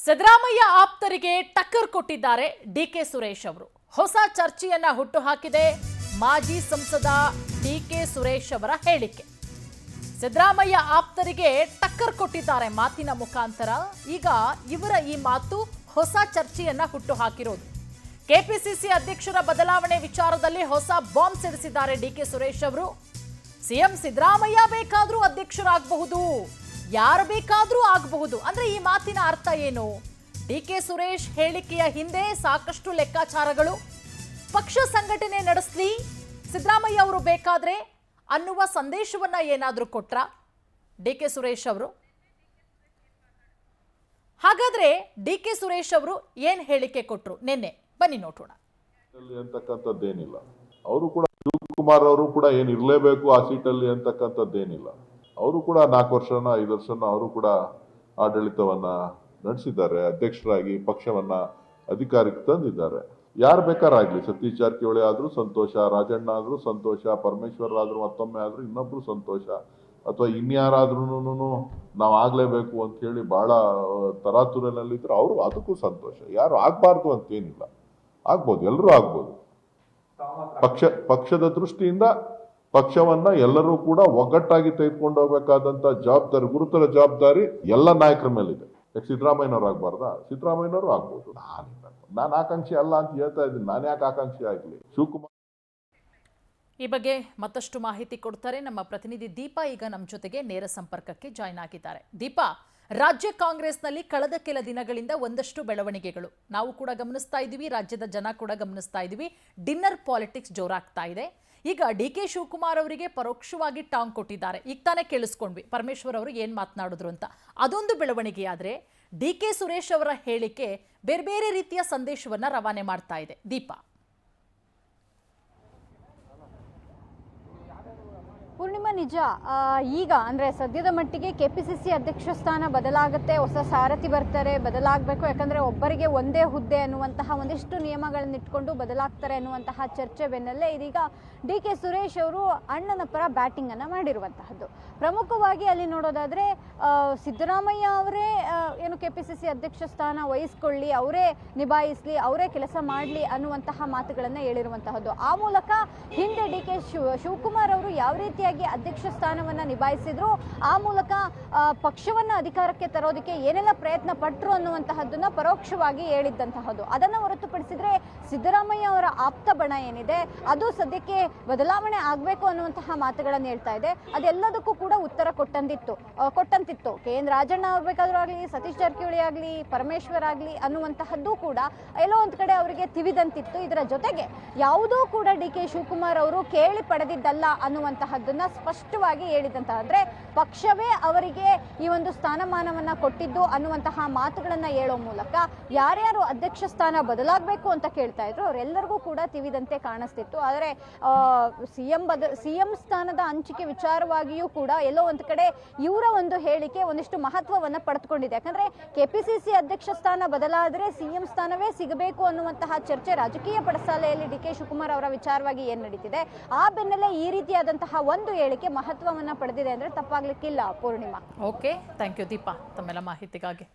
ಸಿದ್ದರಾಮಯ್ಯ ಆಪ್ತರಿಗೆ ಟಕ್ಕರ್ ಕೊಟ್ಟಿದ್ದಾರೆ ಡಿಕೆ ಸುರೇಶ್ ಅವರು. ಹೊಸ ಚರ್ಚೆಯನ್ನ ಹುಟ್ಟುಹಾಕಿದೆ ಮಾಜಿ ಸಂಸದ ಡಿಕೆ ಸುರೇಶ್ ಅವರ ಹೇಳಿಕೆ. ಸಿದ್ದರಾಮಯ್ಯ ಆಪ್ತರಿಗೆ ಟಕ್ಕರ್ ಕೊಟ್ಟಿದ್ದಾರೆ ಮಾತಿನ ಮುಖಾಂತರ. ಈಗ ಇವರ ಈ ಮಾತು ಹೊಸ ಚರ್ಚೆಯನ್ನ ಹುಟ್ಟುಹಾಕಿರೋದು. ಕೆಪಿಸಿಸಿ ಅಧ್ಯಕ್ಷರ ಬದಲಾವಣೆ ವಿಚಾರದಲ್ಲಿ ಹೊಸ ಬಾಂಬ್ ಸಿಡಿಸಿದ್ದಾರೆ ಡಿಕೆ ಸುರೇಶ್ ಅವರು. ಸಿಎಂ ಸಿದ್ದರಾಮಯ್ಯ ಬೇಕಾದ್ರೂ ಅಧ್ಯಕ್ಷರಾಗಬಹುದು, ಯಾರು ಬೇಕಾದ್ರೂ ಆಗಬಹುದು ಅಂದ್ರೆ ಈ ಮಾತಿನ ಅರ್ಥ ಏನು? ಡಿಕೆ ಸುರೇಶ್ ಹೇಳಿಕೆಯ ಹಿಂದೆ ಸಾಕಷ್ಟು ಲೆಕ್ಕಾಚಾರಗಳು. ಪಕ್ಷ ಸಂಘಟನೆ ನಡೆಸಲಿ ಸಿದ್ದರಾಮಯ್ಯ ಅವರು ಬೇಕಾದ್ರೆ ಅನ್ನುವ ಸಂದೇಶವನ್ನ ಏನಾದ್ರೂ ಕೊಟ್ರ ಡಿಕೆ ಸುರೇಶ್ ಅವರು? ಹಾಗಾದ್ರೆ ಡಿಕೆ ಸುರೇಶ್ ಅವರು ಏನ್ ಹೇಳಿಕೆ ಕೊಟ್ರು ನಿನ್ನೆ ಬನ್ನಿ ನೋಡೋಣ. ಅಂತಕ್ಕಂಥದ್ದೇನಿಲ್ಲ. ಅವರು ಕೂಡ ಶಿವಕುಮಾರ್ ಅವರು ಕೂಡ ಏನ್ ಇರ್ಲೇಬೇಕು ಆ ಸೀಟಲ್ಲಿ ಅಂತಕ್ಕಂಥದ್ದೇನಿಲ್ಲ. ಅವರು ಕೂಡ 4 ವರ್ಷನ 5 ವರ್ಷನ ಅವರು ಕೂಡ ಆಡಳಿತವನ್ನ ನಡೆಸಿದ್ದಾರೆ. ಅಧ್ಯಕ್ಷರಾಗಿ ಪಕ್ಷವನ್ನ ಅಧಿಕಾರಕ್ಕೆ ತಂದಿದ್ದಾರೆ. ಯಾರು ಬೇಕಾರಾಗ್ಲಿ, ಸತೀಶ್ ಜಾರಕಿಹೊಳಿ ಆದ್ರೂ ಸಂತೋಷ, ರಾಜಣ್ಣ ಆದ್ರೂ ಸಂತೋಷ, ಪರಮೇಶ್ವರ್ ಆದ್ರೂ ಮತ್ತೊಮ್ಮೆ ಆದ್ರೂ ಇನ್ನೊಬ್ರು ಸಂತೋಷ, ಅಥವಾ ಇನ್ಯಾರಾದ್ರೂ ನಾವು ಆಗ್ಲೇಬೇಕು ಅಂತ ಹೇಳಿ ಬಹಳ ತರಾತುರಿನಲ್ಲಿದ್ರು ಅವರು ಅದಕ್ಕೂ ಸಂತೋಷ. ಯಾರು ಆಗ್ಬಾರ್ದು ಅಂತೇನಿಲ್ಲ, ಆಗ್ಬೋದು, ಎಲ್ಲರೂ ಆಗ್ಬೋದು. ಪಕ್ಷದ ದೃಷ್ಟಿಯಿಂದ ಪಕ್ಷವನ್ನ ಎಲ್ಲರೂ ಕೂಡ ಒಗ್ಗಟ್ಟಾಗಿ ತೆಗೆದುಕೊಂಡು ಹೋಗ್ಬೇಕಾದಂತ ಜವಾಬ್ದಾರಿ, ಗುರುತರ ಜವಾಬ್ದಾರಿ ಎಲ್ಲ ನಾಯಕರ ಮೇಲಿದೆ. ಸಿದ್ದರಾಮಯ್ಯನವ್ರು ಆಗ್ಬಾರ್ದ? ಸಿದ್ದರಾಮಯ್ಯನವರು ಆಗ್ಬೋದು. ನಾನು ಆಕಾಂಕ್ಷಿ ಅಲ್ಲ ಅಂತ ಹೇಳ್ತಾ ಇದ್ದೀನಿ. ನಾನು ಯಾಕೆ ಆಕಾಂಕ್ಷಿ ಆಗ್ಲಿ? ಶಿವಕುಮಾರ್ ಈ ಬಗ್ಗೆ ಮತ್ತಷ್ಟು ಮಾಹಿತಿ ಕೊಡ್ತಾರೆ ನಮ್ಮ ಪ್ರತಿನಿಧಿ ದೀಪಾ. ಈಗ ನಮ್ಮ ಜೊತೆಗೆ ನೇರ ಸಂಪರ್ಕಕ್ಕೆ ಜಾಯ್ನ್ ಆಗಿದ್ದಾರೆ. ದೀಪಾ, ರಾಜ್ಯ ಕಾಂಗ್ರೆಸ್ನಲ್ಲಿ ಕಳೆದ ಕೆಲ ದಿನಗಳಿಂದ ಒಂದಷ್ಟು ಬೆಳವಣಿಗೆಗಳು ನಾವು ಕೂಡ ಗಮನಿಸ್ತಾ ಇದ್ದೀವಿ, ರಾಜ್ಯದ ಜನ ಕೂಡ ಗಮನಿಸ್ತಾ ಇದ್ದೀವಿ. ಡಿನ್ನರ್ ಪಾಲಿಟಿಕ್ಸ್ ಜೋರಾಗ್ತಾ ಇದೆ. ಈಗ ಡಿಕೆ ಶಿವಕುಮಾರ್ ಅವರಿಗೆ ಪರೋಕ್ಷವಾಗಿ ಟಾಂಗ್ ಕೊಟ್ಟಿದ್ದಾರೆ. ಈಗ ತಾನೇ ಕೇಳಿಸ್ಕೊಂಡ್ವಿ ಪರಮೇಶ್ವರ್ ಅವರು ಏನ್ ಮಾತನಾಡಿದ್ರು ಅಂತ. ಅದೊಂದು ಬೆಳವಣಿಗೆ. ಆದ್ರೆ ಡಿಕೆ ಸುರೇಶ್ ಅವರ ಹೇಳಿಕೆ ಬೇರೆ ಬೇರೆ ರೀತಿಯ ಸಂದೇಶವನ್ನ ರವಾನೆ ಮಾಡ್ತಾ ಇದೆ. ದೀಪಾ, ಪೂರ್ಣಿಮಾ, ನಿಜ. ಈಗ ಅಂದರೆ ಸದ್ಯದ ಮಟ್ಟಿಗೆ ಕೆಪಿಸಿಸಿ ಅಧ್ಯಕ್ಷ ಸ್ಥಾನ ಬದಲಾಗುತ್ತೆ, ಹೊಸ ಸಾರಥಿ ಬರ್ತಾರೆ, ಬದಲಾಗಬೇಕು. ಯಾಕಂದರೆ ಒಬ್ಬರಿಗೆ ಒಂದೇ ಹುದ್ದೆ ಅನ್ನುವಂತಹ ಒಂದಿಷ್ಟು ನಿಯಮಗಳನ್ನ ಇಟ್ಕೊಂಡು ಬದಲಾಗ್ತಾರೆ ಅನ್ನುವಂತಹ ಚರ್ಚೆ ಬೆನ್ನಲ್ಲೇ ಇದೀಗ ಡಿ ಕೆ ಸುರೇಶ್ ಅವರು ಅಣ್ಣನ ಪರ ಬ್ಯಾಟಿಂಗನ್ನು ಮಾಡಿರುವಂತಹದ್ದು. ಪ್ರಮುಖವಾಗಿ ಅಲ್ಲಿ ನೋಡೋದಾದರೆ ಸಿದ್ದರಾಮಯ್ಯ ಅವರೇ ಏನು ಕೆಪಿಸಿಸಿ ಅಧ್ಯಕ್ಷ ಸ್ಥಾನ ವಹಿಸ್ಕೊಳ್ಳಿ, ಅವರೇ ನಿಭಾಯಿಸಲಿ, ಅವರೇ ಕೆಲಸ ಮಾಡಲಿ ಅನ್ನುವಂತಹ ಮಾತುಗಳನ್ನು ಹೇಳಿರುವಂತಹದ್ದು. ಆ ಮೂಲಕ ಹಿಂದೆ ಡಿ ಕೆ ಶಿವಕುಮಾರ್ ಅವರು ಯಾವ ರೀತಿಯಾಗಿ ಅಧ್ಯಕ್ಷ ಸ್ಥಾನವನ್ನ ನಿಭಾಯಿಸಿದ್ರು, ಆ ಮೂಲಕ ಪಕ್ಷವನ್ನ ಅಧಿಕಾರಕ್ಕೆ ತರೋದಕ್ಕೆ ಏನೆಲ್ಲ ಪ್ರಯತ್ನ ಪಟ್ಟರು ಅನ್ನುವಂತಹದ್ದನ್ನ ಪರೋಕ್ಷವಾಗಿ ಹೇಳಿದ್ದಂತಹದ್ದು. ಅದನ್ನ ಹೊರತುಪಡಿಸಿದ್ರೆ ಸಿದ್ದರಾಮಯ್ಯ ಅವರ ಆಪ್ತ ಬಣ ಏನಿದೆ ಅದು ಸದ್ಯಕ್ಕೆ ಬದಲಾವಣೆ ಆಗಬೇಕು ಅನ್ನುವಂತಹ ಮಾತುಗಳನ್ನು ಹೇಳ್ತಾ ಇದೆ. ಅದೆಲ್ಲದಕ್ಕೂ ಕೂಡ ಉತ್ತರ ಕೊಟ್ಟಂತಿತ್ತು. ಕೆ.ಎನ್. ರಾಜಣ್ಣ ಆಗ್ಬೇಕಾದ್ರೂ ಆಗಲಿ, ಸತೀಶ್ ಜಾರಕಿಹೊಳಿ ಆಗಲಿ, ಪರಮೇಶ್ವರ್ ಆಗಲಿ ಅನ್ನುವಂತಹದ್ದು ಕೂಡ ಎಲ್ಲೋ ಒಂದ್ ಕಡೆ ಅವರಿಗೆ ತಿವಿದಂತಿತ್ತು. ಇದರ ಜೊತೆಗೆ ಯಾವುದೂ ಕೂಡ ಡಿ ಕೆ ಶಿವಕುಮಾರ್ ಅವರು ಕೇಳಿ ಪಡೆದಿದ್ದಲ್ಲ ಅನ್ನುವಂತಹದ್ದನ್ನ ಸ್ಪಷ್ಟವಾಗಿ ಹೇಳಿದಂತಹ, ಅಂದ್ರೆ ಪಕ್ಷವೇ ಅವರಿಗೆ ಈ ಒಂದು ಸ್ಥಾನಮಾನವನ್ನ ಕೊಟ್ಟಿದ್ದು ಅನ್ನುವಂತಹ ಮಾತುಗಳನ್ನ ಹೇಳೋ ಮೂಲಕ ಯಾರ್ಯಾರು ಅಧ್ಯಕ್ಷ ಸ್ಥಾನ ಬದಲಾಗಬೇಕು ಅಂತ ಕೇಳ್ತಾ ಇದ್ರು ಅವರೆಲ್ಲರಿಗೂ ಕೂಡ ತಿವಿದಂತೆ ಕಾಣಿಸ್ತಿತ್ತು. ಆದರೆ ಸಿಎಂ ಸ್ಥಾನದ ಹಂಚಿಕೆ ವಿಚಾರವಾಗಿಯೂ ಕೂಡ ಎಲ್ಲೋ ಒಂದು ಕಡೆ ಇವರ ಒಂದು ಹೇಳಿಕೆ ಒಂದಿಷ್ಟು ಮಹತ್ವವನ್ನ ಪಡೆದುಕೊಂಡಿದೆ. ಯಾಕಂದ್ರೆ ಕೆಪಿಸಿಸಿ ಅಧ್ಯಕ್ಷ ಸ್ಥಾನ ಬದಲಾದರೆ ಸಿಎಂ ಸ್ಥಾನವೇ ಸಿಗಬೇಕು ಅನ್ನುವಂತಹ ಚರ್ಚೆ ರಾಜಕೀಯ ಪಡಸಾಲೆಯಲ್ಲಿ ಡಿ ಕೆ ಶಿವಕುಮಾರ್ ಅವರ ವಿಚಾರವಾಗಿ ಏನ್ ನಡೀತಿದೆ, ಆ ಬೆನ್ನಲ್ಲೇ ಈ ರೀತಿಯಾದಂತಹ ಒಂದು ಹೇಳಿಕೆ ಮಹತ್ವವನ್ನ ಪಡೆದಿದೆ ಅಂದ್ರೆ ತಪ್ಪಾಗ್ಲಿಕ್ಕಿಲ್ಲ. Purnima, okay, thank you Deepa ತಮ್ಮೆಲ್ಲ ಮಾಹಿತಿಗಾಗಿ.